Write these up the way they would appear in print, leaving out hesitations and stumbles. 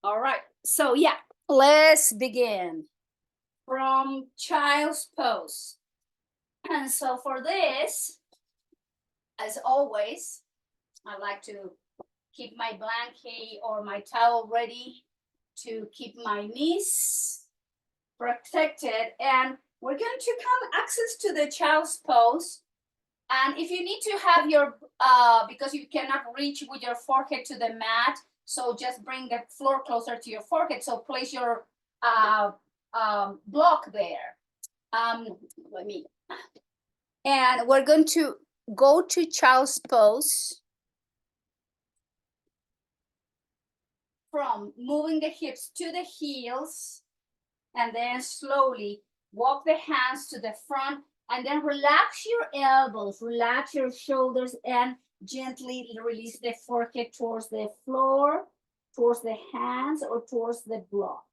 All right, so yeah, let's begin from child's pose. And so for this, as always, I like to keep my blanket or my towel ready to keep my knees protected. And we're going to come access to the child's pose. And if you need to have your, because you cannot reach with your forehead to the mat, so just bring the floor closer to your forehead. So place your block there. Let me, and we're going to go to child's pose from moving the hips to the heels, and then slowly walk the hands to the front, and then relax your elbows, relax your shoulders, and gently release the forehead towards the floor, towards the hands, or towards the block.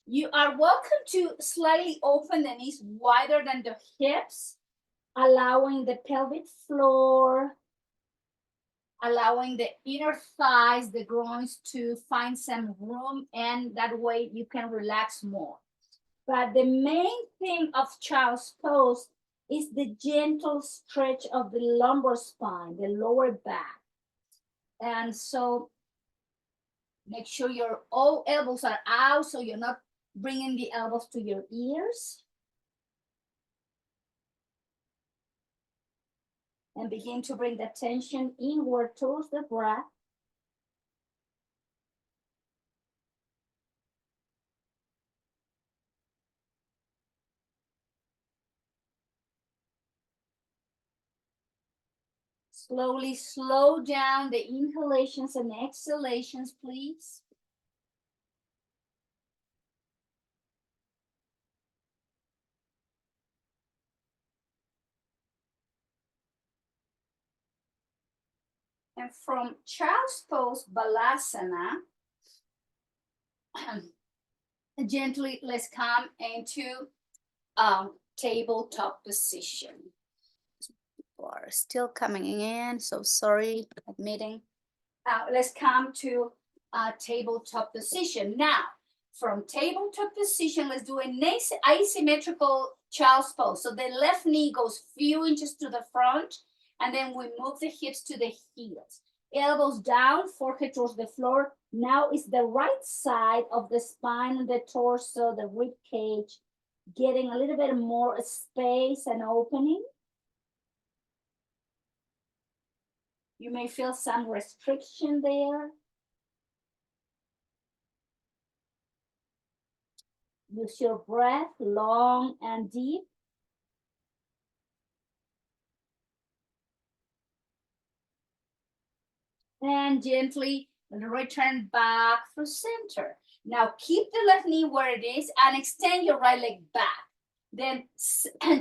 You are welcome to slightly open the knees wider than the hips, allowing the pelvic floor, allowing the inner thighs, the groins to find some room, and that way you can relax more. But the main thing of child's pose is the gentle stretch of the lumbar spine, the lower back. And so make sure your all elbows are out so you're not bringing the elbows to your ears. And begin to bring the attention inward towards the breath. Slowly slow down the inhalations and exhalations, please. And from child's pose, Balasana, gently let's come into tabletop position. People are still coming in, so sorry, admitting. Let's come to tabletop position. Now, from tabletop position, let's do an asymmetrical child's pose. So the left knee goes few inches to the front, and then we move the hips to the heels. Elbows down, forehead towards the floor. Now is the right side of the spine and the torso, the rib cage, getting a little bit more space and opening. You may feel some restriction there. Use your breath long and deep. And gently return back through center. Now keep the left knee where it is and extend your right leg back. Then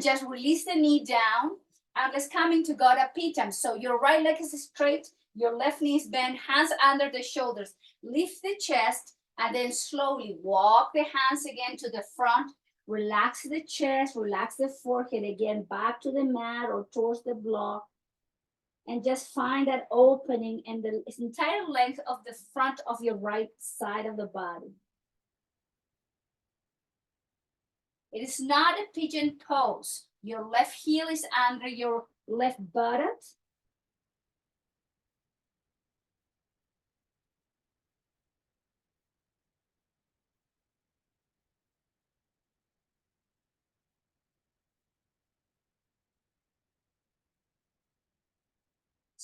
just release the knee down and let's come into Gada Pitam. So your right leg is straight, your left knee is bent, hands under the shoulders. Lift the chest and then slowly walk the hands again to the front. Relax the chest, relax the forehead again, back to the mat or towards the block. And just find that opening in the entire length of the front of your right side of the body. It is not a pigeon pose. Your left heel is under your left buttock.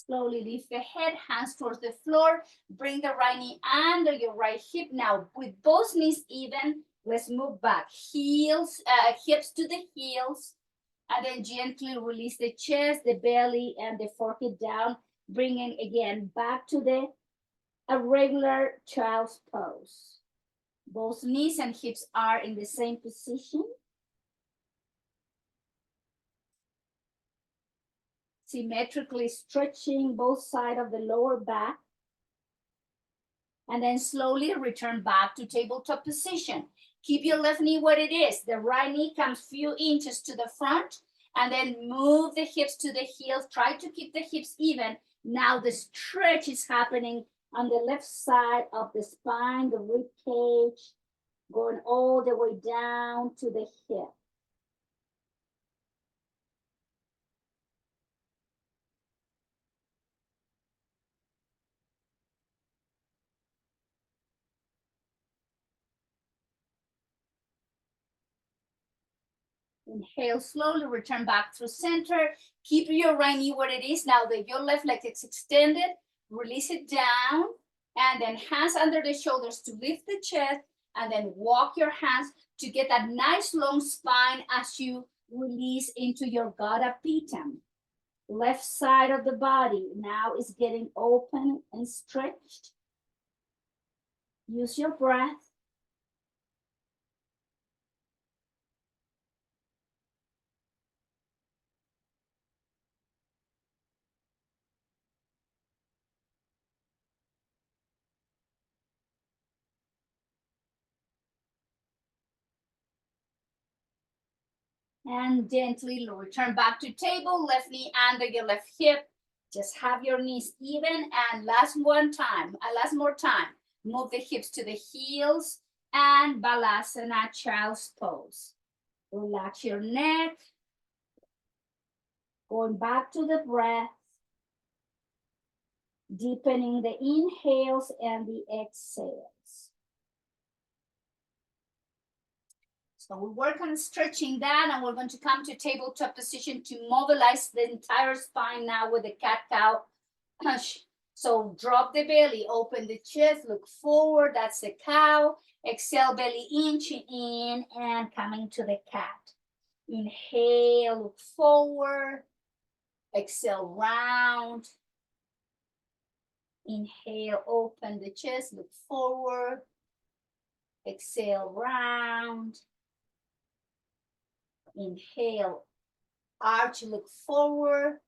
Slowly lift the head, hands towards the floor. Bring the right knee under your right hip. Now, with both knees even, let's move back. Heels, hips to the heels. And then gently release the chest, the belly, and the forehead down. Bringing again back to a regular child's pose. Both knees and hips are in the same position. Symmetrically stretching both sides of the lower back. And then slowly return back to tabletop position. Keep your left knee where it is. The right knee comes few inches to the front. And then move the hips to the heels. Try to keep the hips even. Now the stretch is happening on the left side of the spine, the rib cage, going all the way down to the hip. Inhale slowly, return back through center. Keep your right knee where it is. Now that your left leg is extended, release it down. And then hands under the shoulders to lift the chest. And then walk your hands to get that nice long spine as you release into your Gada Pitam. Left side of the body now is getting open and stretched. Use your breath. And gently return back to table, left knee under your left hip. Just have your knees even, and last more time. Move the hips to the heels and Balasana, child's pose. Relax your neck. Going back to the breath. Deepening the inhales and the exhales. So we work on stretching that, and we're going to come to tabletop position to mobilize the entire spine now with the cat-cow. So drop the belly, open the chest, look forward, that's the cow. Exhale, belly inching in and coming to the cat. Inhale, look forward. Exhale, round. Inhale, open the chest, look forward. Exhale, round. Inhale, arch, look forward.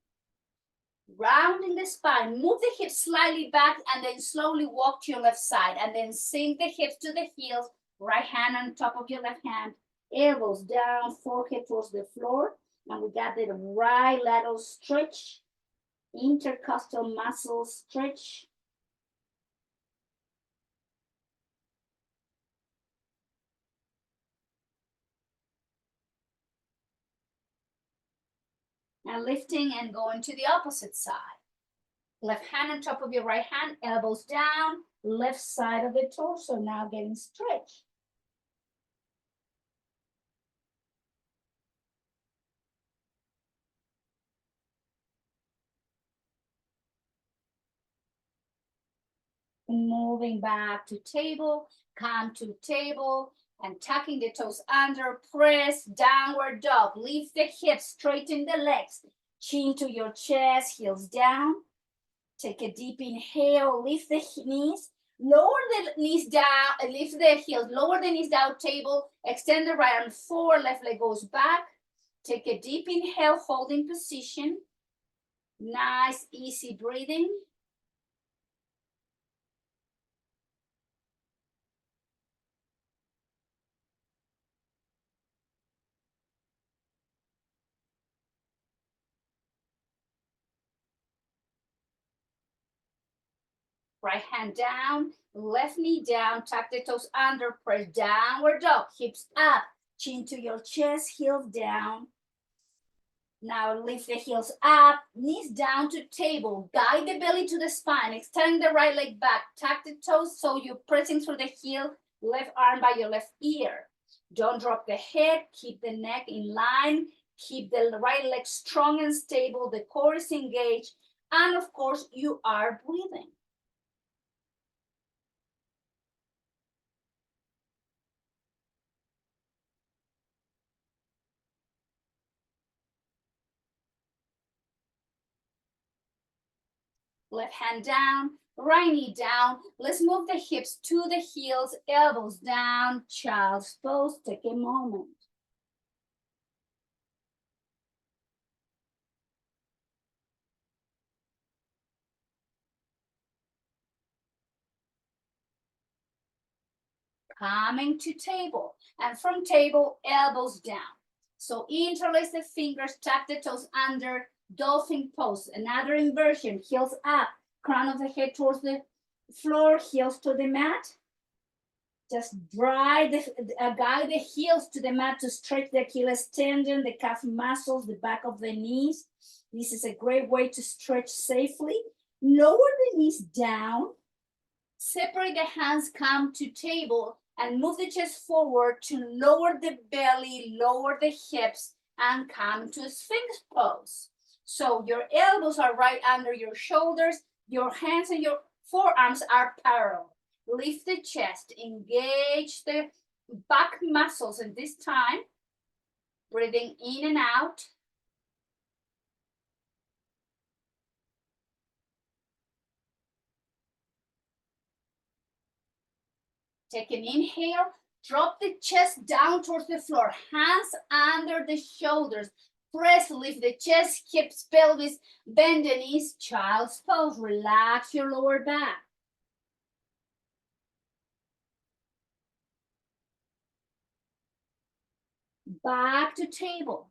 Rounding the spine, move the hips slightly back and then slowly walk to your left side and then sink the hips to the heels, right hand on top of your left hand, elbows down, forehead towards the floor. And we got the right lateral stretch, intercostal muscle stretch. And lifting and going to the opposite side. Left hand on top of your right hand, elbows down, left side of the torso now getting stretched. Moving back to table, come to table, and tucking the toes under, press, downward dog. Lift the hips, straighten the legs, chin to your chest, heels down. Take a deep inhale, lift the knees, lower the knees down, lift the heels, lower the knees down, table, extend the right arm forward, left leg goes back. Take a deep inhale, holding position. Nice, easy breathing. Right hand down, left knee down, tuck the toes under, press downward dog, hips up, chin to your chest, heels down. Now lift the heels up, knees down to table, guide the belly to the spine, extend the right leg back, tuck the toes so you're pressing through the heel, left arm by your left ear. Don't drop the head, keep the neck in line, keep the right leg strong and stable, the core is engaged, and of course you are breathing. Left hand down, right knee down. Let's move the hips to the heels, elbows down, child's pose. Take a moment. Coming to table, and from table, elbows down. So interlace the fingers, tuck the toes under, dolphin pose. Another inversion, heels up, crown of the head towards the floor, heels to the mat. Just guide the heels to the mat to stretch the Achilles tendon, the calf muscles, the back of the knees. This is a great way to stretch safely. Lower the knees down. Separate the hands, come to table, and move the chest forward to lower the belly, lower the hips, and come to Sphinx pose. So your elbows are right under your shoulders, your hands and your forearms are parallel. Lift the chest, engage the back muscles at this time, breathing in and out. Take an inhale, drop the chest down towards the floor, hands under the shoulders. Press, lift the chest, hips, pelvis, bend the knees, child's pose. Relax your lower back. Back to table.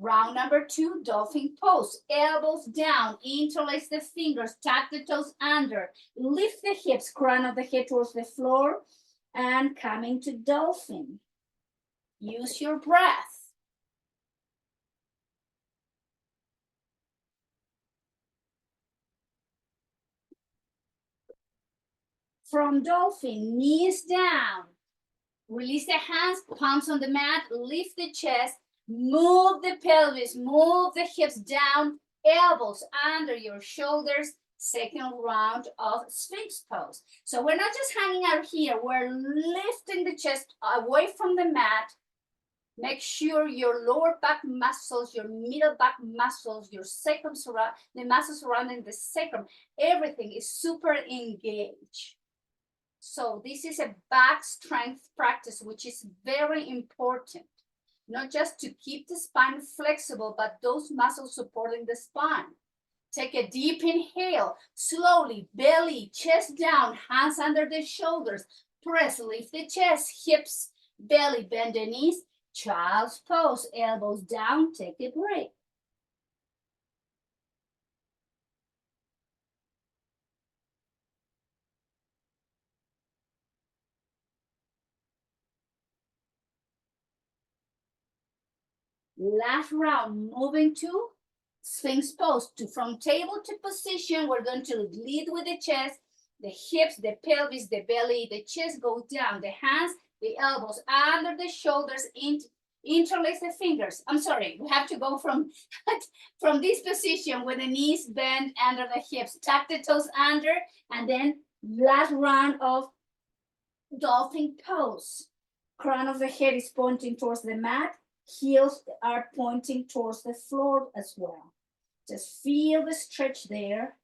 Round number 2, dolphin pose. Elbows down, interlace the fingers, tuck the toes under, lift the hips, crown of the head towards the floor, and coming to dolphin. Use your breath. From dolphin, knees down. Release the hands, palms on the mat, lift the chest, move the pelvis, move the hips down, elbows under your shoulders. Second round of Sphinx pose. So we're not just hanging out here, we're lifting the chest away from the mat. Make sure your lower back muscles, your middle back muscles, your sacrum, the muscles surrounding the sacrum, everything is super engaged. So this is a back strength practice, which is very important, not just to keep the spine flexible, but those muscles supporting the spine. Take a deep inhale, slowly, belly, chest down, hands under the shoulders. Press, lift the chest, hips, belly, bend the knees. Child's pose, elbows down, take a break. Last round, moving to Sphinx pose. From table to position, we're going to lead with the chest, the hips, the pelvis, the belly, the chest goes down, the hands, the elbows under the shoulders, interlace the fingers. I'm sorry, we have to go from this position with the knees bent under the hips, tuck the toes under, and then last round of dolphin pose. Crown of the head is pointing towards the mat. Heels are pointing towards the floor as well. Just feel the stretch there.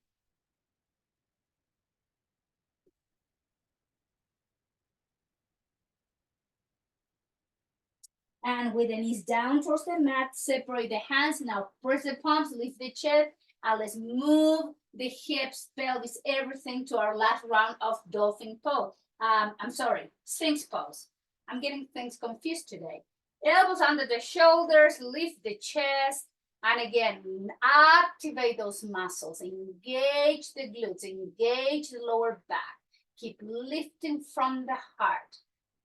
And with the knees down towards the mat, separate the hands. Now press the palms, lift the chest, and let's move the hips, pelvis, everything to our last round of dolphin pose. I'm sorry, Sphinx pose. I'm getting things confused today. Elbows under the shoulders, lift the chest, and again, activate those muscles, engage the glutes, engage the lower back. Keep lifting from the heart,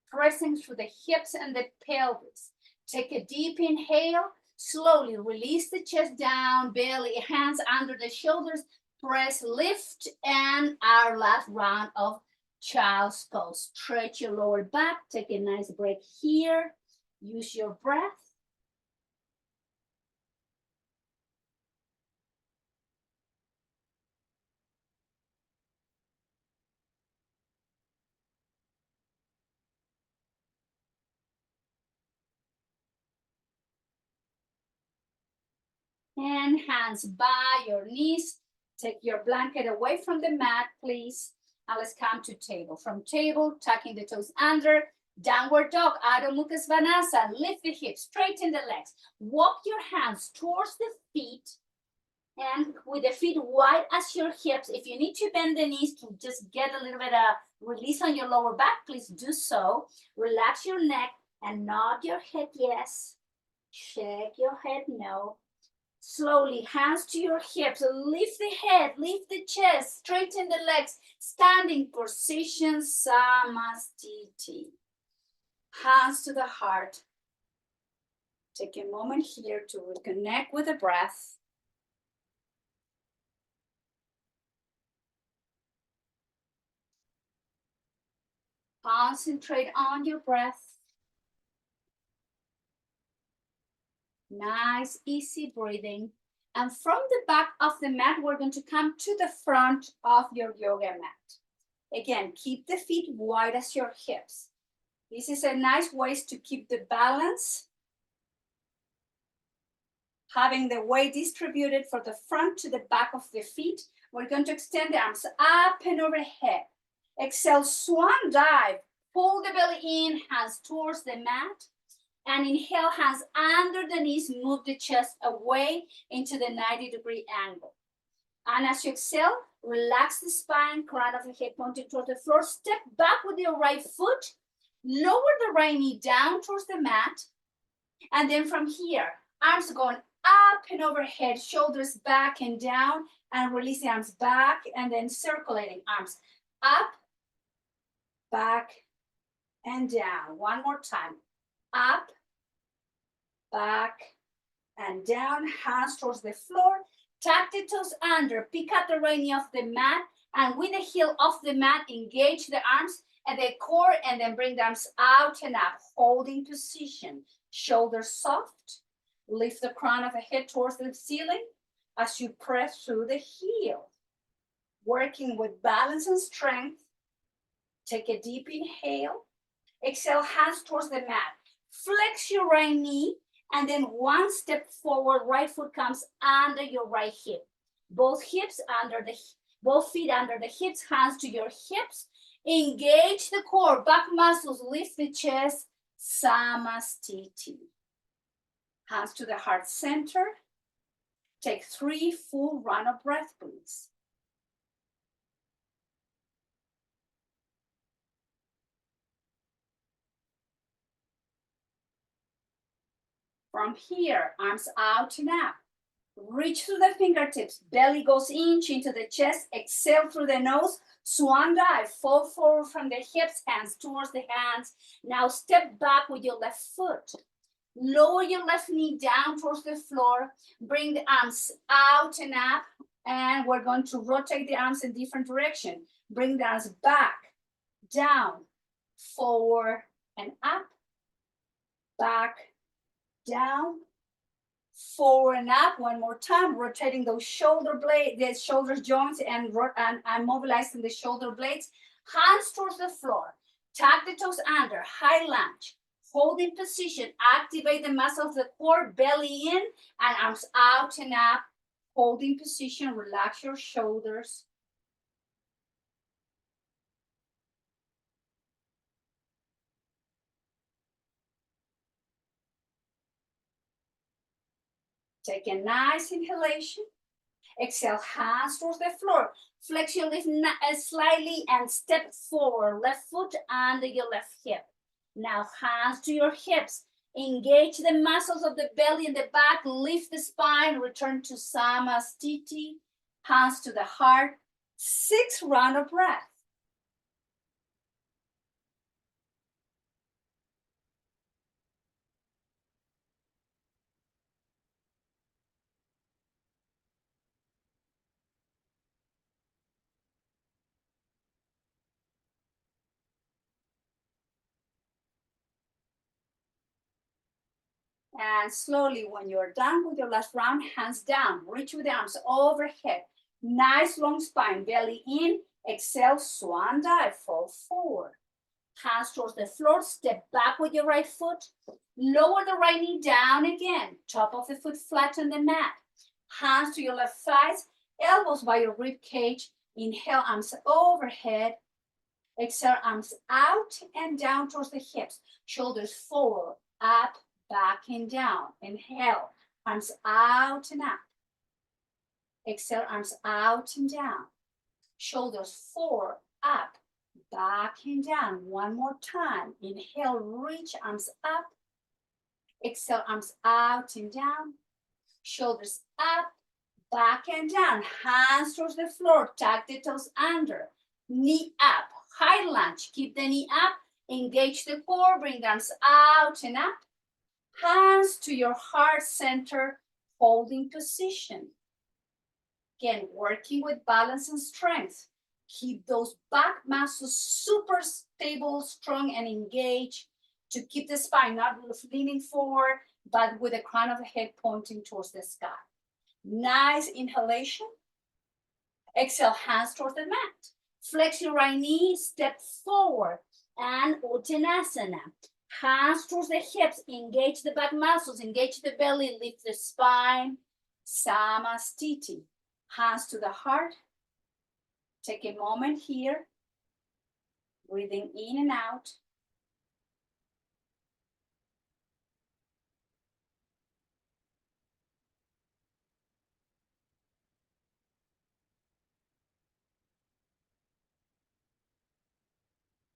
pressing through the hips and the pelvis. Take a deep inhale, slowly release the chest down, belly, hands under the shoulders, press, lift, and our last round of child's pose. Stretch your lower back, take a nice break here. Use your breath. And hands by your knees. Take your blanket away from the mat, please. And let's come to table. From table, tucking the toes under, downward dog, Adho Mukha Svanasana. Lift the hips, straighten the legs. Walk your hands towards the feet and with the feet wide as your hips. If you need to bend the knees to just get a little bit of release on your lower back, please do so. Relax your neck and nod your head yes. Shake your head no. Slowly, hands to your hips, lift the head, lift the chest, straighten the legs, standing position, Samastiti. Hands to the heart. Take a moment here to reconnect with the breath. Concentrate on your breath. Nice, easy breathing. And from the back of the mat, we're going to come to the front of your yoga mat. Again, keep the feet wide as your hips. This is a nice way to keep the balance. Having the weight distributed from the front to the back of the feet. We're going to extend the arms up and overhead. Exhale, swan dive. Pull the belly in, hands towards the mat. And inhale, hands under the knees, move the chest away into the 90-degree angle. And as you exhale, relax the spine, crown of the head pointing toward the floor. Step back with your right foot. Lower the right knee down towards the mat. And then from here, arms going up and overhead, shoulders back and down, and release the arms back, and then circulating arms up, back, and down. One more time. Up, back, and down. Hands towards the floor. Tuck the toes under. Pick up the right knee off the mat, and with the heel off the mat, engage the arms at the core, and then bring the arms out and up. Holding position. Shoulders soft. Lift the crown of the head towards the ceiling as you press through the heel. Working with balance and strength. Take a deep inhale. Exhale, hands towards the mat. Flex your right knee, and then one step forward. Right foot comes under your right hip. Both feet under the hips, hands to your hips. Engage the core, back muscles, lift the chest. Samastiti. Hands to the heart center. Take 3 full round of breath, please. From here, arms out and up. Reach through the fingertips. Belly goes inch into the chest. Exhale through the nose. Swan dive. Fall forward from the hips. Hands towards the hands. Now step back with your left foot. Lower your left knee down towards the floor. Bring the arms out and up. And we're going to rotate the arms in different direction. Bring the arms back, down, forward, and up. Back, down, forward and up. One more time, rotating those shoulder blades, the shoulder joints, and mobilizing the shoulder blades. Hands towards the floor. Tuck the toes under, high lunge. Holding position, activate the muscle of the core, belly in, and arms out and up. Holding position, relax your shoulders. Take a nice inhalation. Exhale, hands towards the floor. Flex your left slightly and step forward. Left foot under your left hip. Now hands to your hips. Engage the muscles of the belly and the back. Lift the spine. Return to Samastiti. Hands to the heart. 6 round of breath. And slowly, when you're done with your last round, hands down. Reach with the arms overhead. Nice long spine, belly in. Exhale, swan dive, fall forward. Hands towards the floor, step back with your right foot. Lower the right knee down again. Top of the foot flat on the mat. Hands to your left thighs, elbows by your rib cage. Inhale, arms overhead. Exhale, arms out and down towards the hips. Shoulders forward, up, back and down. Inhale, arms out and up. Exhale, arms out and down. Shoulders forward, up, back and down. One more time. Inhale, reach, arms up. Exhale, arms out and down. Shoulders up, back and down. Hands towards the floor. Tuck the toes under. Knee up. High lunge. Keep the knee up. Engage the core. Bring the arms out and up. Hands to your heart center. Holding position. Again, working with balance and strength. Keep those back muscles super stable, strong, and engaged to keep the spine not leaning forward, but with the crown of the head pointing towards the sky. Nice inhalation. Exhale, hands towards the mat. Flex your right knee, step forward, and Uttanasana. Hands towards the hips, engage the back muscles, engage the belly, lift the spine. Samastiti. Hands to the heart. Take a moment here. Breathing in and out.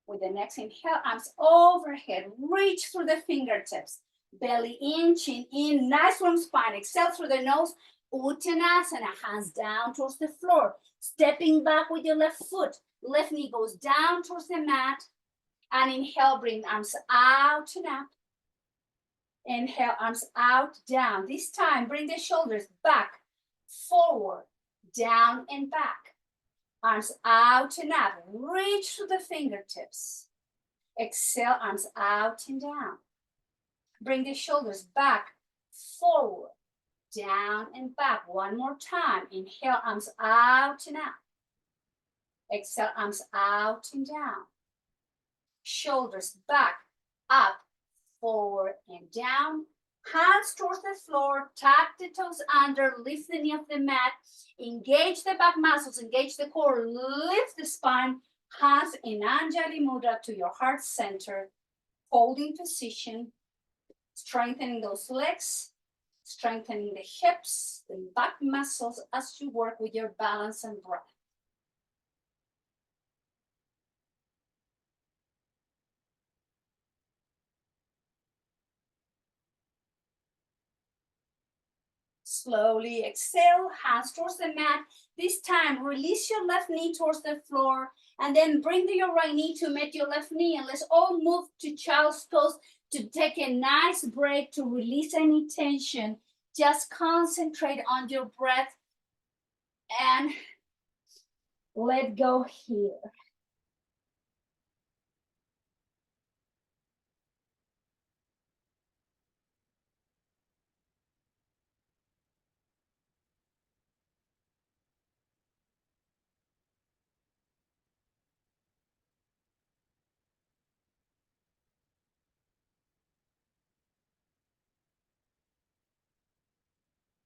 With the next inhale, arms overhead, reach through the fingertips. Belly in, chin in, nice long spine. Exhale through the nose. Uttanasana, hands down towards the floor. Stepping back with your left foot. Left knee goes down towards the mat. And inhale, bring arms out and up. Inhale, arms out, down. This time, bring the shoulders back, forward, down and back. Arms out and up. Reach through the fingertips. Exhale, arms out and down. Bring the shoulders back, forward, down and back. One more time. Inhale, arms out and up. Exhale, arms out and down. Shoulders back, up, forward and down. Hands towards the floor, tuck the toes under, lift the knee off the mat, engage the back muscles, engage the core, lift the spine, hands in Anjali Mudra to your heart center, holding position, strengthening those legs, strengthening the hips, the back muscles as you work with your balance and breath. Slowly exhale, hands towards the mat. This time, release your left knee towards the floor and then bring your right knee to meet your left knee. And let's all move to child's pose to take a nice break to release any tension. Just concentrate on your breath and let go here.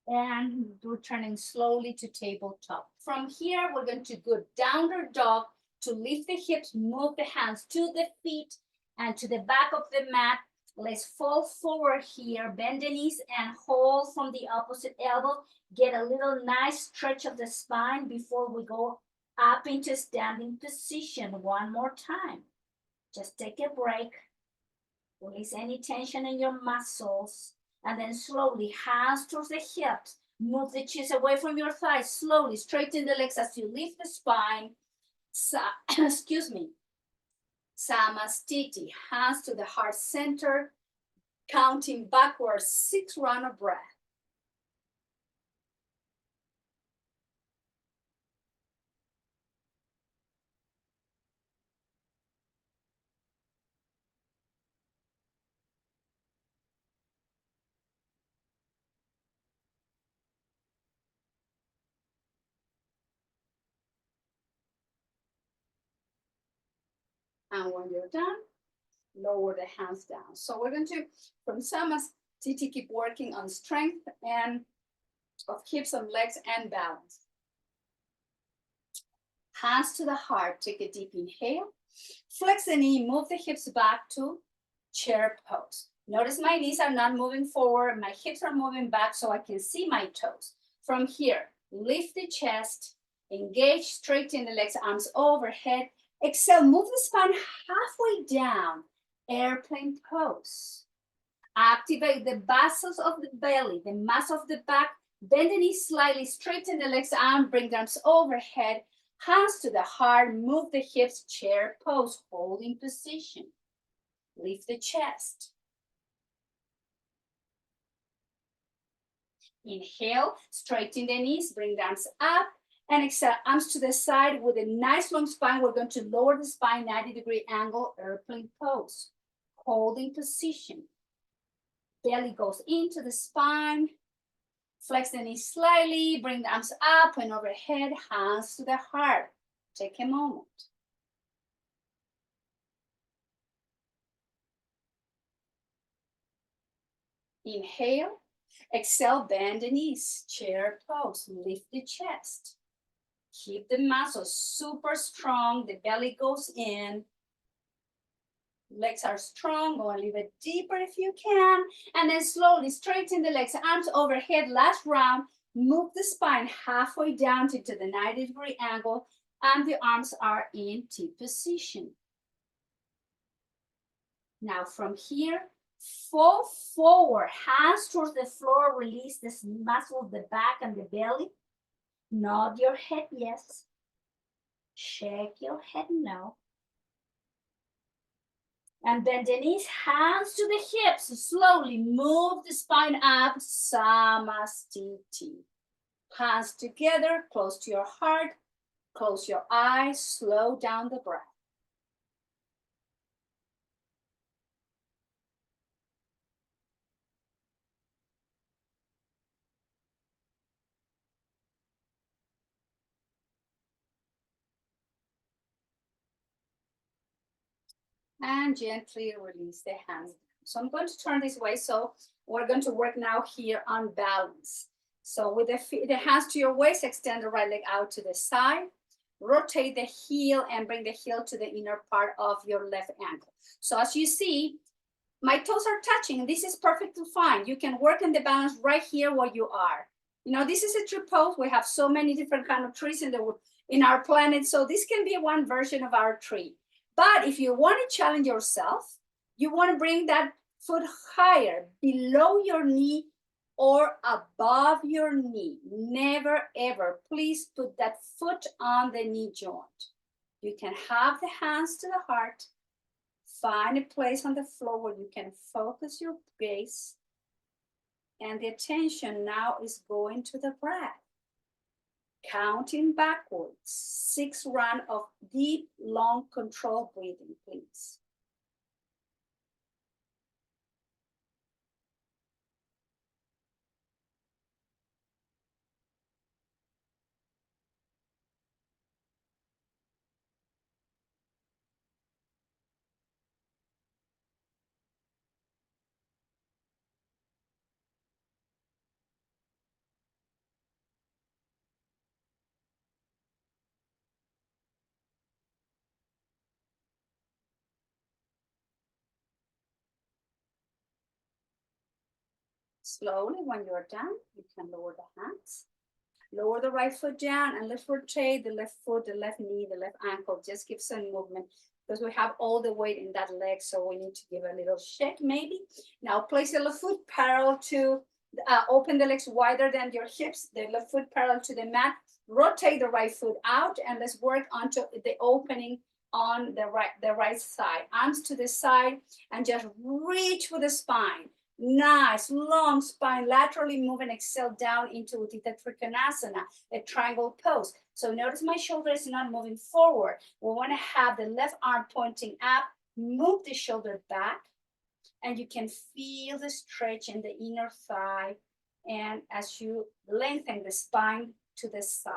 And returning slowly to tabletop. From here, we're going to go downward dog to lift the hips, move the hands to the feet and to the back of the mat. Let's fall forward here, bend the knees and hold from the opposite elbow. Get a little nice stretch of the spine before we go up into standing position one more time. Just take a break. Release any tension in your muscles. And then slowly, hands towards the hips. Move the chest away from your thighs. Slowly, straighten the legs as you lift the spine. Excuse me. Samastiti, hands to the heart center. Counting backwards, 6 rounds of breath. And when you're done, lower the hands down. So we're going to, from Samastiti, keep working on strength and of hips and legs and balance. Hands to the heart, take a deep inhale. Flex the knee, move the hips back to chair pose. Notice my knees are not moving forward, my hips are moving back so I can see my toes. From here, lift the chest, engage, straighten the legs, arms overhead. Exhale, move the spine halfway down, airplane pose. Activate the muscles of the belly, the muscle of the back. Bend the knees slightly, straighten the legs out, bring the arms overhead, hands to the heart, move the hips, chair pose, holding position. Lift the chest. Inhale, straighten the knees, bring the arms up, and exhale, arms to the side with a nice long spine. We're going to lower the spine, 90-degree angle, airplane pose. Holding position. Belly goes into the spine. Flex the knees slightly, bring the arms up and overhead, hands to the heart. Take a moment. Inhale, exhale, bend the knees, chair pose, lift the chest. Keep the muscles super strong, the belly goes in. Legs are strong, go a little bit deeper if you can. And then slowly straighten the legs, arms overhead, last round. Move the spine halfway down into the 90-degree angle, and the arms are in T position. Now from here, fall forward, hands towards the floor, release this muscle of the back and the belly. Nod your head, yes. Shake your head, no. And bend the knees, hands to the hips. Slowly move the spine up, Samastiti. Hands together, close to your heart. Close your eyes, slow down the breath. And gently release the hands. So I'm going to turn this way. So we're going to work now here on balance. So with the hands to your waist, extend the right leg out to the side. Rotate the heel and bring the heel to the inner part of your left ankle. So as you see, my toes are touching, and this is perfectly fine. You can work on the balance right here where you are. You know, this is a tree pose. We have so many different kind of trees in our planet. So this can be one version of our tree. But if you want to challenge yourself, you want to bring that foot higher, below your knee or above your knee. Never, ever, please put that foot on the knee joint. You can have the hands to the heart. Find a place on the floor where you can focus your gaze. And the attention now is going to the breath. Counting backwards, 6 rounds of deep, long, controlled breathing, please. Slowly, when you're done, you can lower the hands. Lower the right foot down and let's rotate the left foot, the left knee, the left ankle. Just give some movement because we have all the weight in that leg. So we need to give a little shake maybe. Now place the left foot parallel to, open the legs wider than your hips. The left foot parallel to the mat. Rotate the right foot out and let's work onto the opening on the right side. Arms to the side and just reach with the spine. Nice, long spine, laterally move and exhale down into Utthita Trikonasana, a triangle pose. So notice my shoulder is not moving forward. We want to have the left arm pointing up, move the shoulder back, and you can feel the stretch in the inner thigh. And as you lengthen the spine to the side,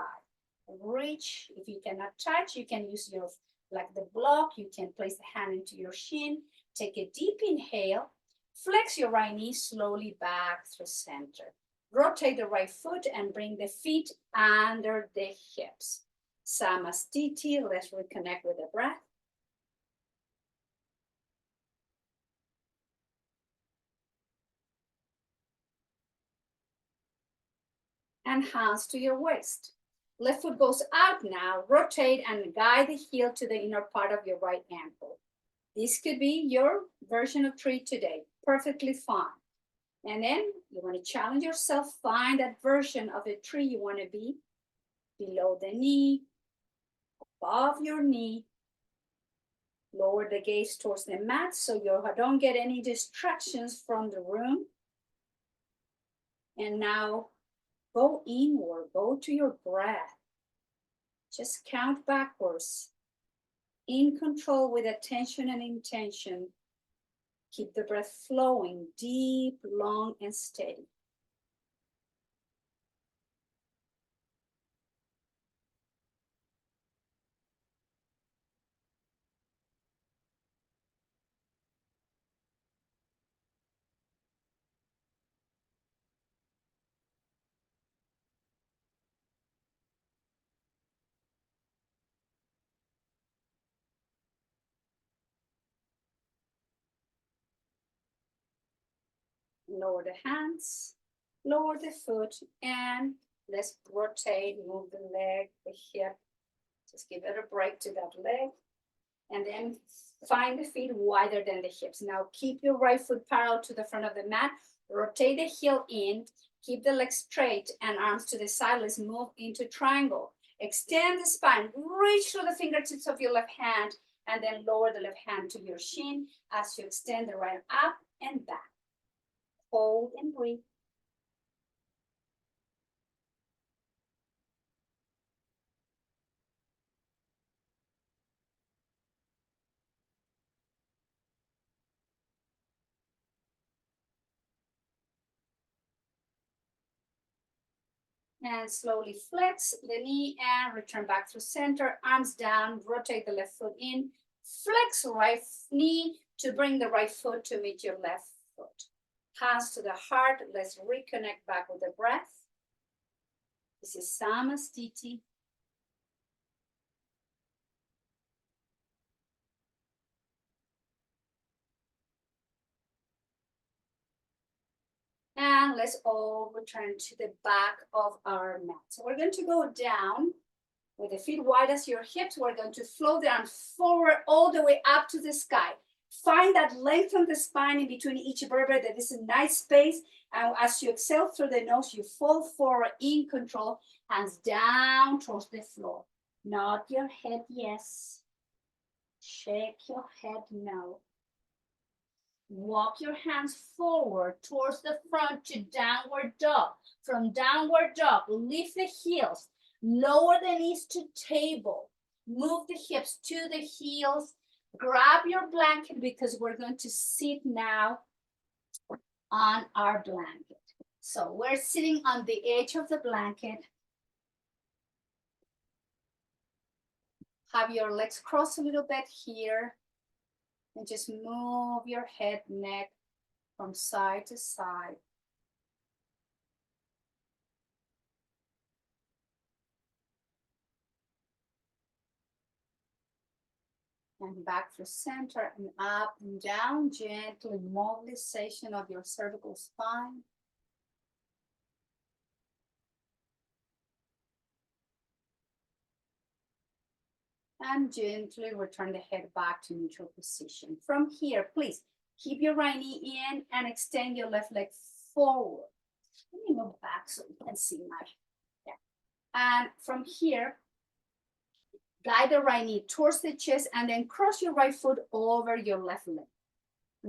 reach. If you cannot touch, you can use your, like the block, you can place the hand into your shin, take a deep inhale. Flex your right knee slowly back through center. Rotate the right foot and bring the feet under the hips. Samastiti, let's reconnect with the breath. And hands to your waist. Left foot goes out now. Rotate and guide the heel to the inner part of your right ankle. This could be your version of tree today, perfectly fine. And then you want to challenge yourself, find that version of a tree you want to be below the knee, above your knee. Lower the gaze towards the mat so you don't get any distractions from the room. And now go inward, go to your breath. Just count backwards. In control with attention and intention. Keep the breath flowing deep, long, and steady. Lower the hands, lower the foot, and let's rotate, move the leg, the hip. Just give it a break to that leg. And then find the feet wider than the hips. Now keep your right foot parallel to the front of the mat. Rotate the heel in. Keep the legs straight and arms to the side. Let's move into triangle. Extend the spine. Reach through the fingertips of your left hand and then lower the left hand to your shin as you extend the right up and back. Hold and breathe. And slowly flex the knee and return back to center. Arms down, rotate the left foot in. Flex right knee to bring the right foot to meet your left foot. Hands to the heart. Let's reconnect back with the breath. This is Samastiti. And let's all return to the back of our mat. So we're going to go down with the feet wide as your hips. We're going to flow the arms forward all the way up to the sky. Find that length of the spine in between each vertebra. That is a nice space. And as you exhale through the nose, you fall forward in control, hands down towards the floor. Nod your head, yes. Shake your head, no. Walk your hands forward towards the front to downward dog. From downward dog, lift the heels, lower the knees to table. Move the hips to the heels. Grab your blanket because we're going to sit now on our blanket. So we're sitting on the edge of the blanket. Have your legs crossed a little bit here. And just move your head, neck from side to side. And back to center and up and down, gentle mobilization of your cervical spine. And gently return the head back to neutral position. From here, please keep your right knee in and extend your left leg forward. Let me move back so you can see my, yeah. And from here, guide the right knee towards the chest and then cross your right foot over your left leg.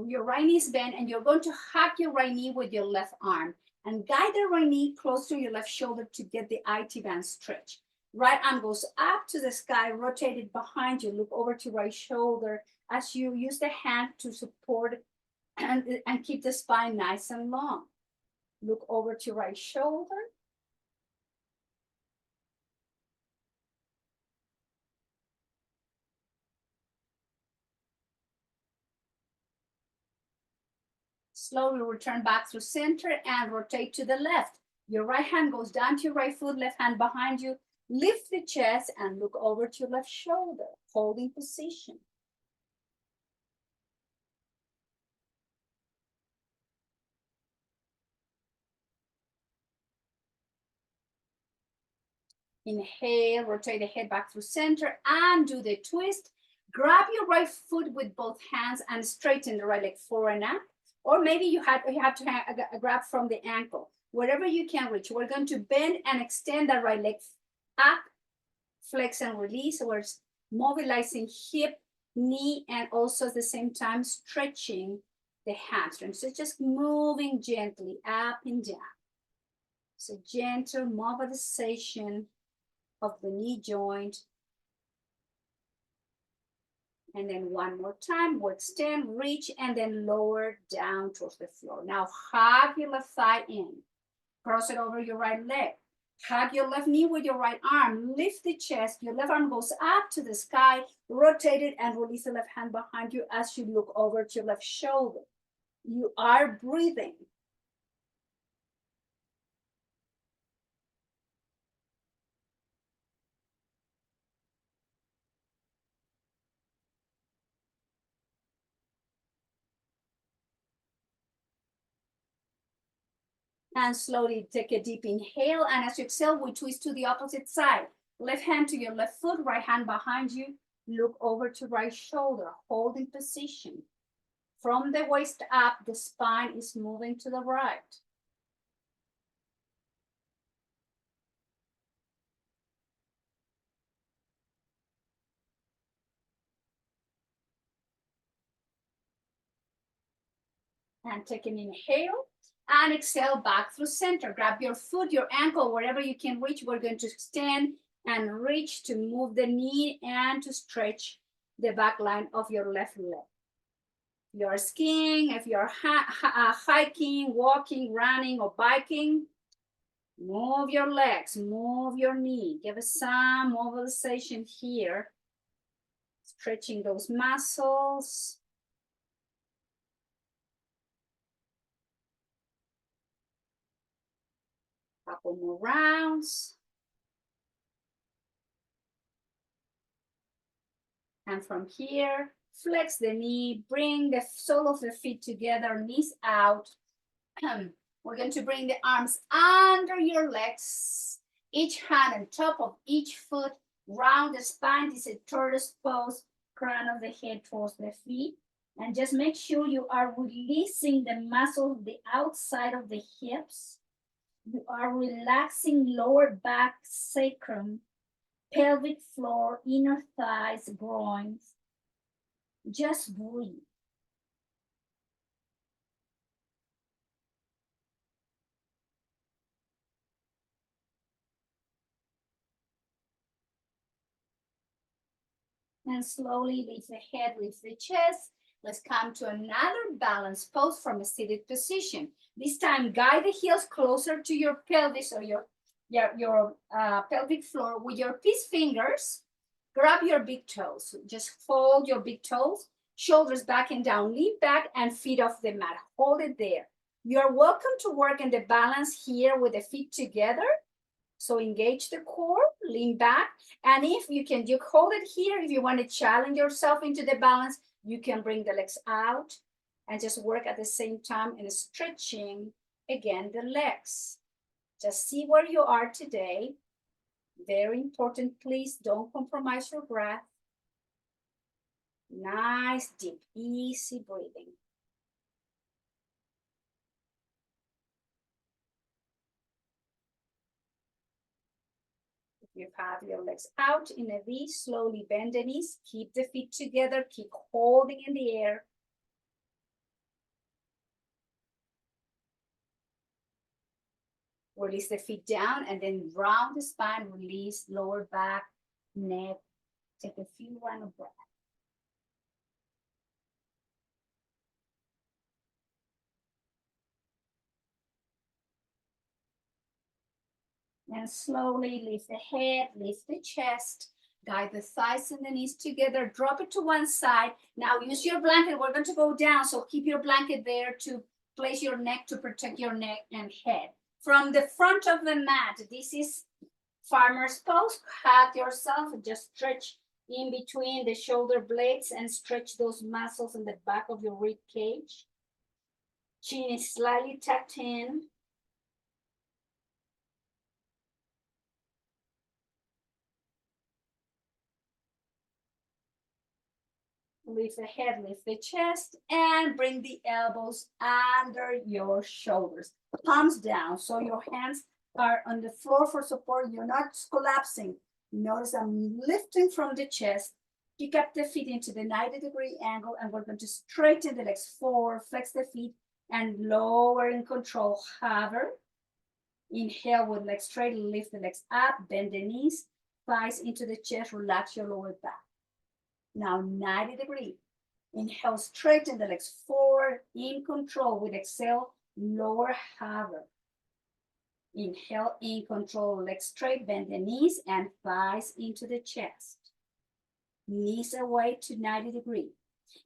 Your right knee is bent and you're going to hug your right knee with your left arm and guide the right knee close to your left shoulder to get the IT band stretch. Right arm goes up to the sky, rotated behind you. Look over to right shoulder as you use the hand to support and keep the spine nice and long. Look over to right shoulder. Slowly return back through center and rotate to the left. Your right hand goes down to your right foot, left hand behind you. Lift the chest and look over to your left shoulder, holding position. Inhale, rotate the head back through center and do the twist. Grab your right foot with both hands and straighten the right leg forward and up. Or maybe you have to grab from the ankle, wherever you can reach. We're going to bend and extend that right leg up, flex and release. So we're mobilizing hip, knee, and also at the same time stretching the hamstring. So just moving gently up and down. So gentle mobilization of the knee joint. And then one more time, we'll extend, reach, and then lower down towards the floor. Now hug your left thigh in. Cross it over your right leg. Hug your left knee with your right arm. Lift the chest. Your left arm goes up to the sky. Rotate it and release the left hand behind you as you look over to your left shoulder. You are breathing. And slowly take a deep inhale. And as you exhale, we twist to the opposite side. Left hand to your left foot, right hand behind you. Look over to right shoulder, holding position. From the waist up, the spine is moving to the right. And take an inhale and exhale back through center. Grab your foot, your ankle, wherever you can reach. We're going to extend and reach to move the knee and to stretch the back line of your left leg. If you're skiing, if you're hiking, walking, running, or biking, move your legs, move your knee. Give us some mobilization here. Stretching those muscles. Couple more rounds. And from here, flex the knee, bring the sole of the feet together, knees out. We're going to bring the arms under your legs, each hand on top of each foot, round the spine. This is a tortoise pose, crown of the head towards the feet. And just make sure you are releasing the muscle of the outside of the hips. You are relaxing lower back, sacrum, pelvic floor, inner thighs, groins. Just breathe. And slowly lift the head, lift the chest. Let's come to another balance pose from a seated position. This time, guide the heels closer to your pelvis or your pelvic floor with your peace fingers. Grab your big toes. Just fold your big toes, shoulders back and down. Lean back and feet off the mat. Hold it there. You're welcome to work in the balance here with the feet together. So engage the core, lean back. And if you can, you hold it here. If you want to challenge yourself into the balance, you can bring the legs out and just work at the same time and stretching again the legs. Just see where you are today. Very important, please don't compromise your breath. Nice, deep, easy breathing. If you have your legs out in a V, slowly bend the knees, keep the feet together, keep holding in the air. Release the feet down and then round the spine, release lower back, neck. Take a few rounds of breath. And slowly lift the head, lift the chest, guide the thighs and the knees together, drop it to one side. Now use your blanket, we're going to go down, so keep your blanket there to place your neck to protect your neck and head. From the front of the mat, this is farmer's pose. Hug yourself, just stretch in between the shoulder blades and stretch those muscles in the back of your rib cage. Chin is slightly tucked in. Lift the head, lift the chest, and bring the elbows under your shoulders. Palms down, so your hands are on the floor for support. You're not collapsing. Notice I'm lifting from the chest. Kick up the feet into the 90-degree angle, and we're going to straighten the legs forward, flex the feet, and lower in control. Hover. Inhale with legs straight, lift the legs up, bend the knees, thighs into the chest, relax your lower back. Now 90 degree. Inhale, straighten the legs forward, in control. With exhale, lower, hover. Inhale, in control, legs straight, bend the knees and thighs into the chest. Knees away to 90 degree.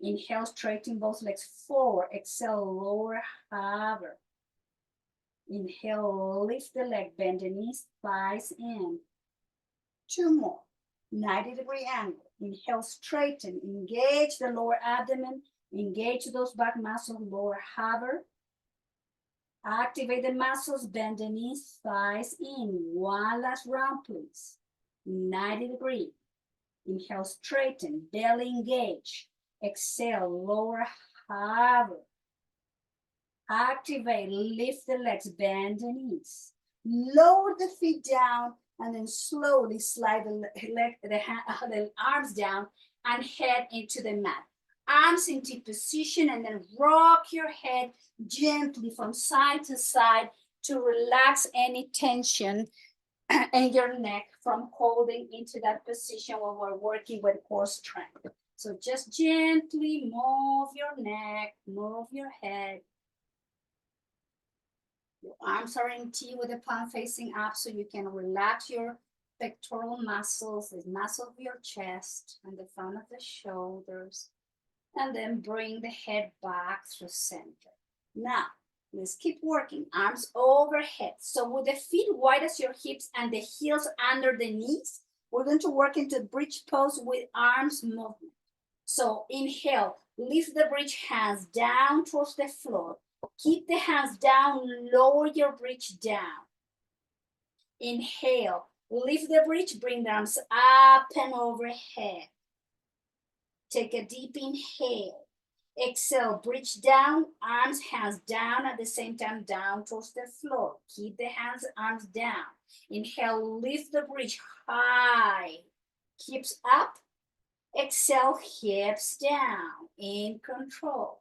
Inhale, straighten both legs forward. Exhale, lower, hover. Inhale, lift the leg, bend the knees, thighs in. 2 more. 90-degree angle. Inhale, straighten, engage the lower abdomen, engage those back muscles, lower hover. Activate the muscles, bend the knees, thighs in. One last round, please. 90 degree. Inhale, straighten, belly engage. Exhale, lower hover. Activate, lift the legs, bend the knees. Lower the feet down and then slowly slide the arms down and head into the mat. Arms into position and then rock your head gently from side to side to relax any tension in your neck from holding into that position when we're working with core strength. So just gently move your neck, move your head. Your arms are in T with the palm facing up so you can relax your pectoral muscles, the muscle of your chest and the front of the shoulders. And then bring the head back through center. Now, let's keep working. Arms overhead. So with the feet wide as your hips and the heels under the knees, we're going to work into bridge pose with arms movement. So inhale, lift the bridge hands down towards the floor. Keep the hands down, lower your bridge down. Inhale, lift the bridge, bring the arms up and overhead. Take a deep inhale. Exhale, bridge down, arms, hands down at the same time, down towards the floor. Keep the hands, arms down. Inhale, lift the bridge high. Hips up. Exhale, hips down, in control.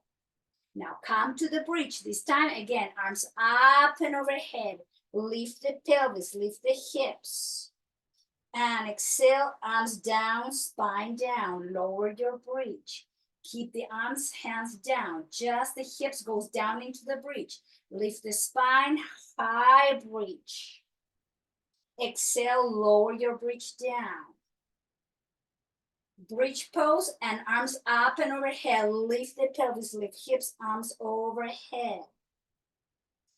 Now come to the bridge. This time, again, arms up and overhead. Lift the pelvis, lift the hips. And exhale, arms down, spine down. Lower your bridge. Keep the arms, hands down. Just the hips goes down into the bridge. Lift the spine, high bridge. Exhale, lower your bridge down. Bridge pose and arms up and overhead. Lift the pelvis, lift hips, arms overhead.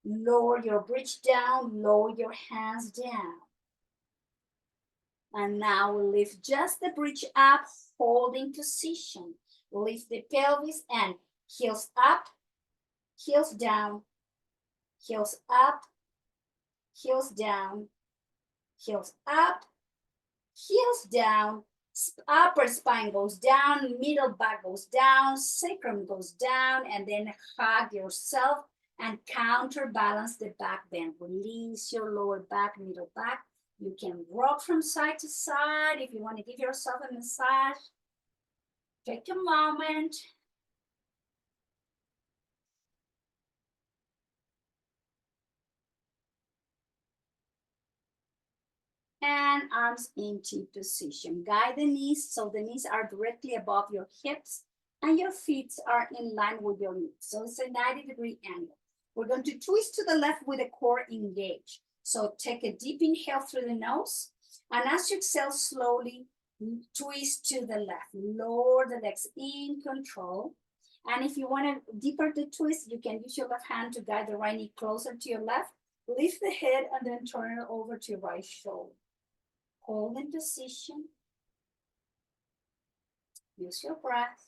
Lower your bridge down, lower your hands down. And now we lift just the bridge up, holding position. Lift the pelvis and heels up, heels down, heels up, heels down, heels up, heels down. Upper spine goes down, middle back goes down, sacrum goes down, and then hug yourself and counterbalance the back bend. Release your lower back, middle back. You can rock from side to side if you want to give yourself a massage. Take a moment. And arms into position. Guide the knees so the knees are directly above your hips and your feet are in line with your knees. So it's a 90-degree angle. We're going to twist to the left with the core engaged. So take a deep inhale through the nose. And as you exhale, slowly twist to the left. Lower the legs in control. And if you want to deeper the twist, you can use your left hand to guide the right knee closer to your left. Lift the head and then turn it over to your right shoulder. Hold in position. Use your breath.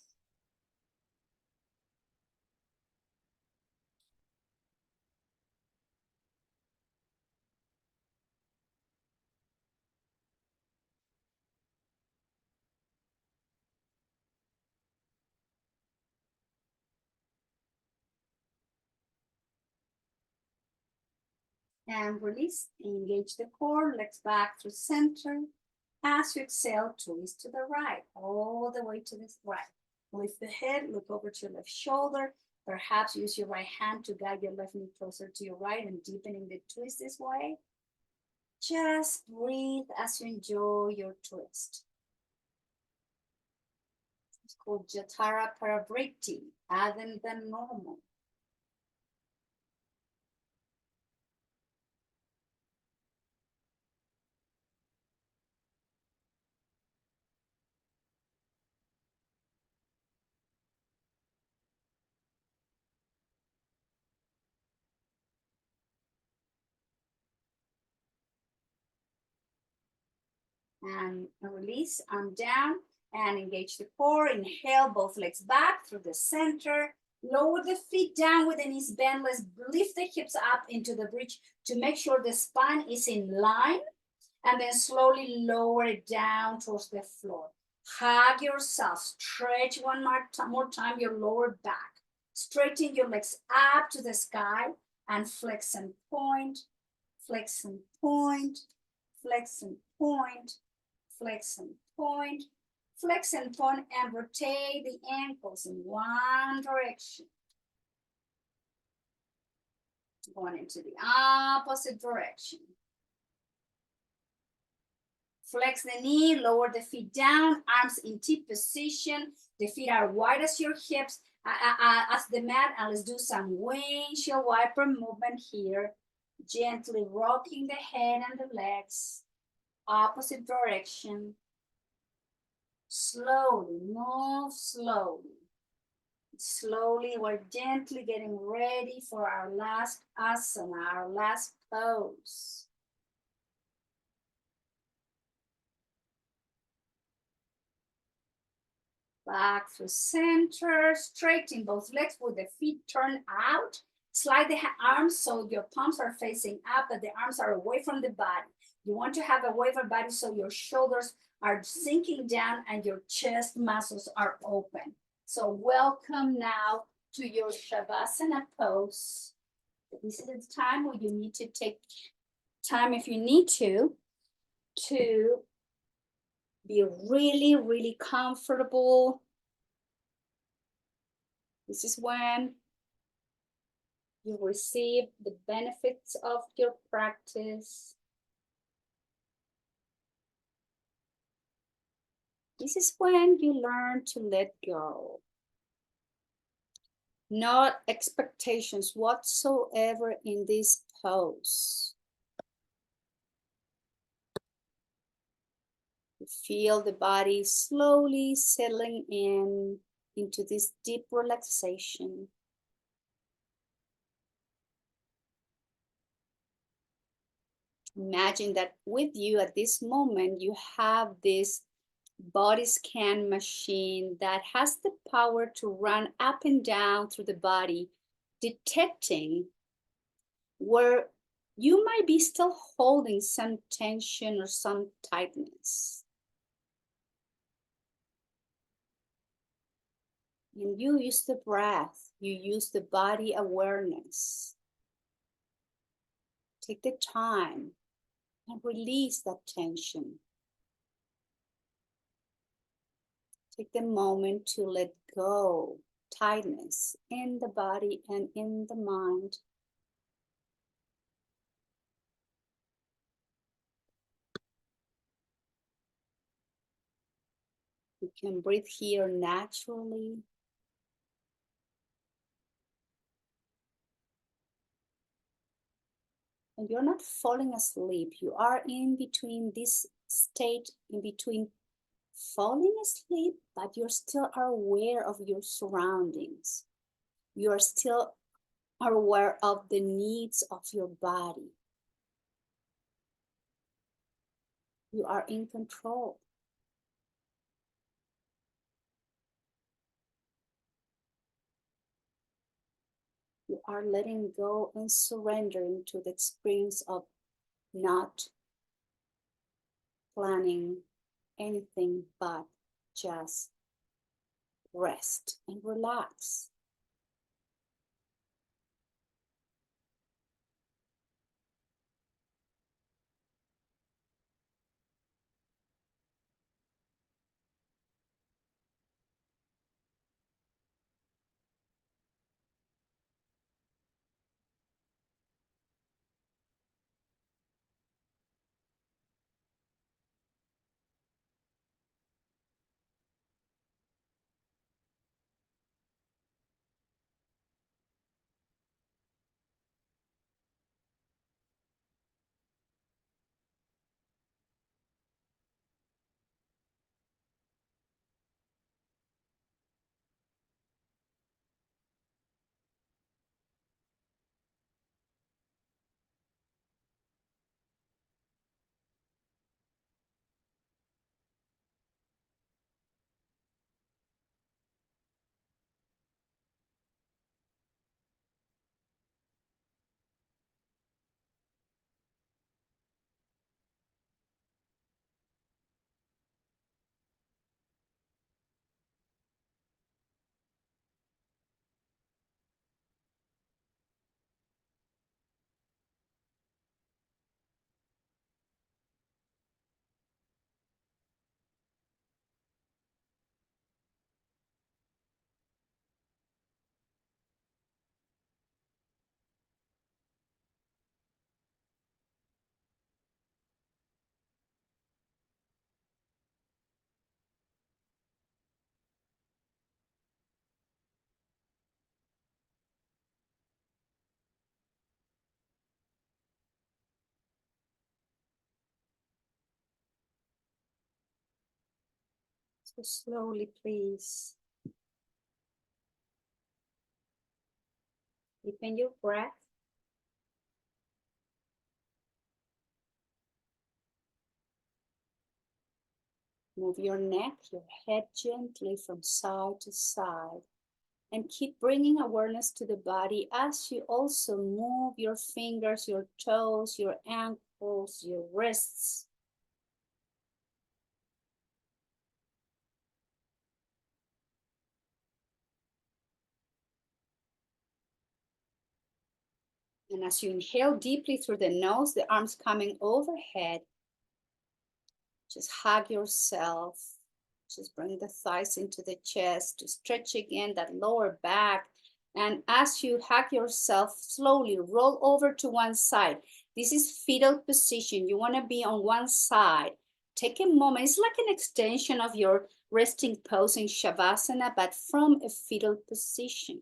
And release. Engage the core, legs back through center. As you exhale, twist to the right, all the way to the right. Lift the head, look over to your left shoulder. Perhaps use your right hand to guide your left knee closer to your right and deepening the twist this way. Just breathe as you enjoy your twist. It's called Jatara Paravriti, other than normal. And release, arm down and engage the core. Inhale, both legs back through the center. Lower the feet down with the knees bent. Let's lift the hips up into the bridge to make sure the spine is in line. And then slowly lower it down towards the floor. Hug yourself. Stretch one more time your lower back. Straighten your legs up to the sky and flex and point, flex and point, flex and point, flex and point, flex and point, and rotate the ankles in one direction. Going into the opposite direction. Flex the knee, lower the feet down, arms in T position. The feet are wide as your hips, as the mat, and let's do some windshield wiper movement here. Gently rocking the head and the legs, opposite direction. Slowly, move slowly. Slowly, we're gently getting ready for our last asana, our last pose. Back through center, straighten both legs with the feet turned out. Slide the arms so your palms are facing up, but the arms are away from the body. You want to have a wavered body so your shoulders are sinking down and your chest muscles are open. So welcome now to your Shavasana pose. This is the time where you need to take time, if you need to be really, really comfortable. This is when you receive the benefits of your practice. This is when you learn to let go. No expectations whatsoever in this pose. You feel the body slowly settling into this deep relaxation. Imagine that with you at this moment, you have this body scan machine that has the power to run up and down through the body, detecting where you might be still holding some tension or some tightness. And you use the breath, you use the body awareness. Take the time and release that tension. Take the moment to let go tightness in the body and in the mind. You can breathe here naturally. And you're not falling asleep. You are in between this state, in between falling asleep, but you still are aware of your surroundings. You are still aware of the needs of your body. You are in control. You are letting go and surrendering to the experience of not planning anything but just rest and relax. Slowly, please. Deepen your breath. Move your neck, your head gently from side to side. And keep bringing awareness to the body as you also move your fingers, your toes, your ankles, your wrists. And as you inhale deeply through the nose, the arms coming overhead, just hug yourself. Just bring the thighs into the chest to stretch again that lower back. And as you hug yourself, slowly roll over to one side. This is fetal position. You want to be on one side. Take a moment. It's like an extension of your resting pose in Shavasana, but from a fetal position.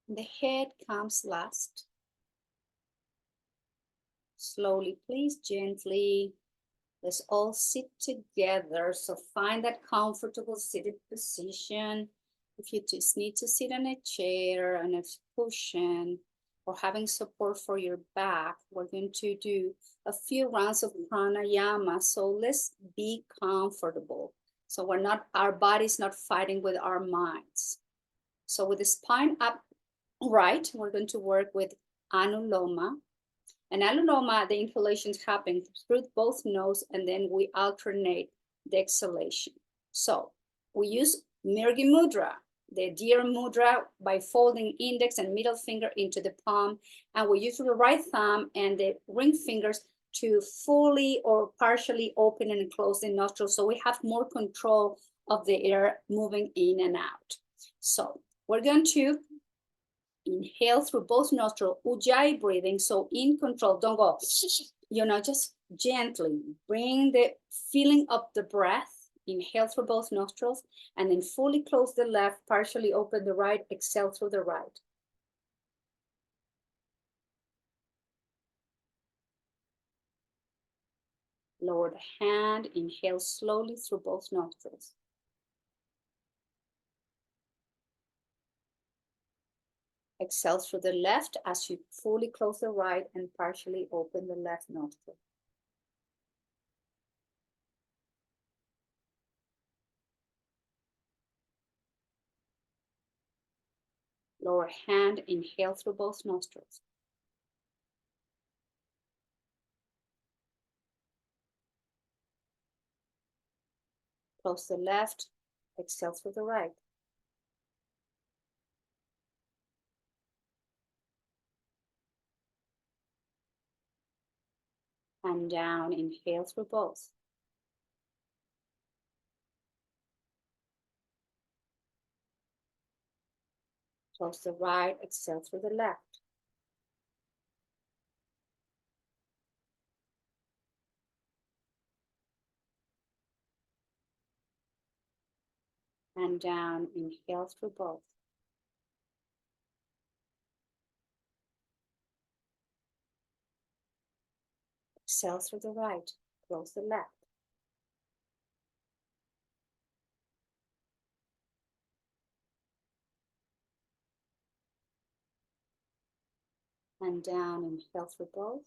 The head comes last. Slowly, please, gently. Let's all sit together. So find that comfortable seated position. If you just need to sit on a chair, on a cushion, or having support for your back, we're going to do a few rounds of pranayama. So let's be comfortable. So our body's not fighting with our minds. So with the spine up right, we're going to work with anuloma. And anuloma, the inhalations happen through both nose, and then we alternate the exhalation. So we use Mirgi Mudra, the deer mudra, by folding index and middle finger into the palm. And we use the right thumb and the ring fingers to fully or partially open and close the nostrils. So we have more control of the air moving in and out. So we're going to inhale through both nostrils, ujjayi breathing. So in control, don't go, just gently bring the feeling of the breath. Inhale through both nostrils and then fully close the left, partially open the right, exhale through the right. Lower the hand, inhale slowly through both nostrils. Exhale through the left as you fully close the right and partially open the left nostril. Lower hand, inhale through both nostrils. Close the left, exhale through the right. And down, inhale through both. Close the right, exhale through the left. And down, inhale through both. Exhale through the right, close the left. And down, inhale through both.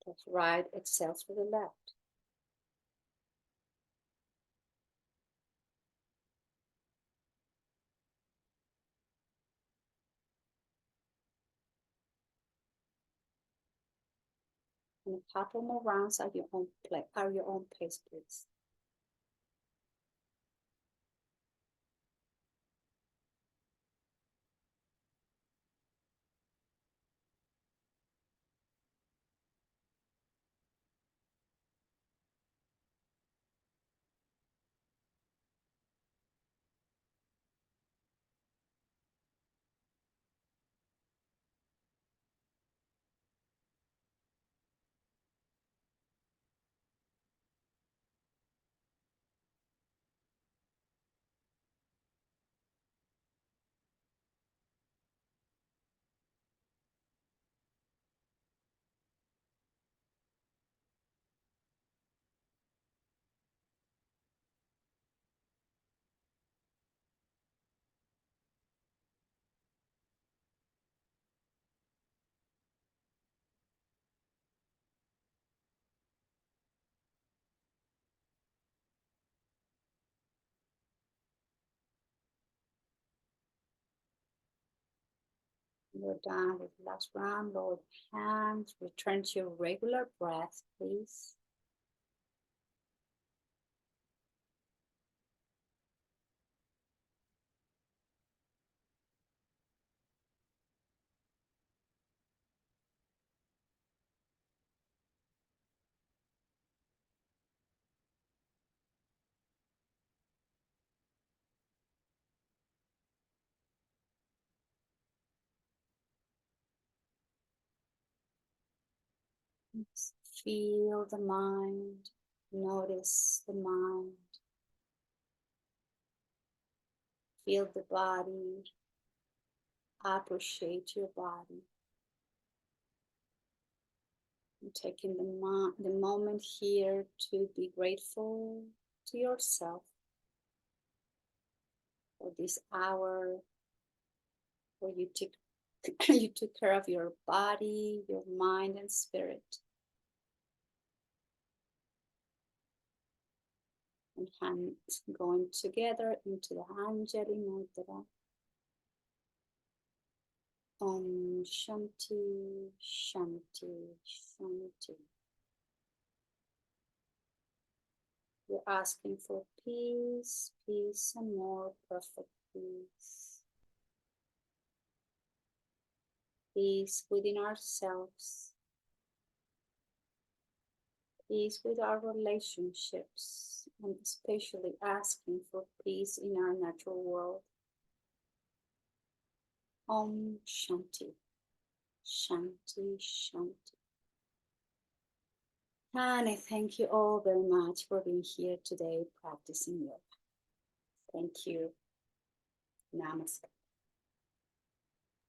Close right, exhale through the left. And a couple more rounds at your own pace, please. You're done with the last round. Lower the hands. Return to your regular breath, please. Feel the mind. Notice the mind. Feel the body. Appreciate your body. And taking the moment here to be grateful to yourself for this hour where you took you took care of your body, your mind, and spirit. And hands going together into the Anjali Mudra. Om Shanti, Shanti, Shanti. You're asking for peace, peace, and more perfect peace. Peace within ourselves. Peace with our relationships, and especially asking for peace in our natural world. Om Shanti, Shanti, Shanti. And I thank you all very much for being here today practicing yoga. Thank you. Namaste.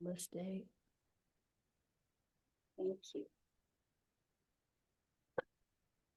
Namaste. Thank you.